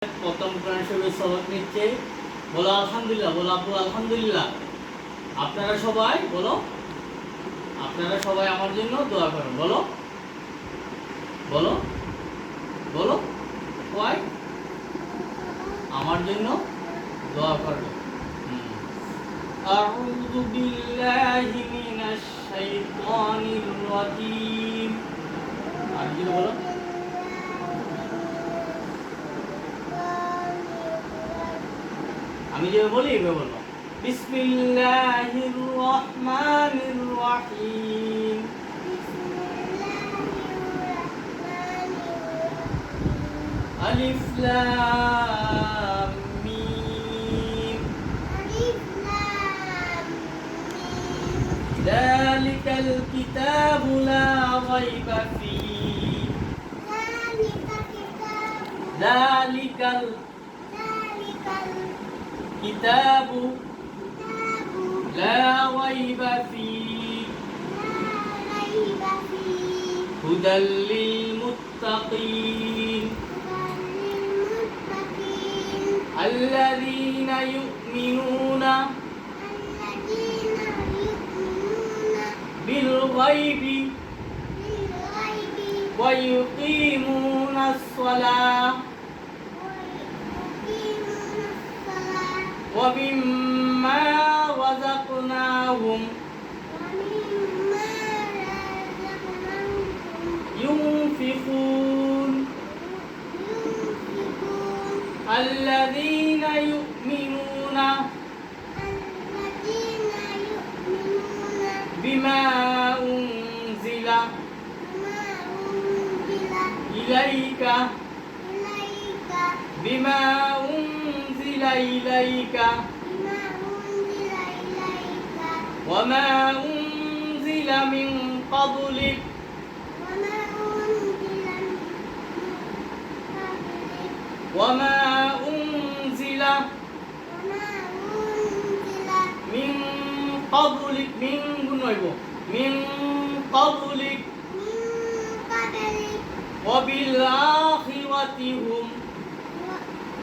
প্রথম কোরআন শরীফের সবক নিচ্ছে। বলো আলহামদুলিল্লাহ, বলো আপু আলহামদুলিল্লাহ। আপনারা সবাই বলো, আপনারা সবাই আমার জন্য দোয়া করেন। বলো বলো বলো সবাই আমার জন্য দোয়া করবে। আউযু বিল্লাহি মিনাশ শাইতানির রাজীম। আর কি বলো? আমি যে বলি এভাবে বলবো। বিসমিল্লাহির রহমানির রহিম। আলিফ লাম মিম। যালিকাল কিতাবু লা রাইবা ফীহ। যালিকাল কিতাবু লা রাইবা ফীহ হুদাল লিল মুত্তাকিন الذين يؤمنون بالغيب ويقيمون الصلاة ومما رزقناهم ينفقون الذين يؤمنون بما أنزل إليك بما أنزل إليك وما أنزل من قبلك وما أنزل من قبلك من قبلك وبالآخرة هم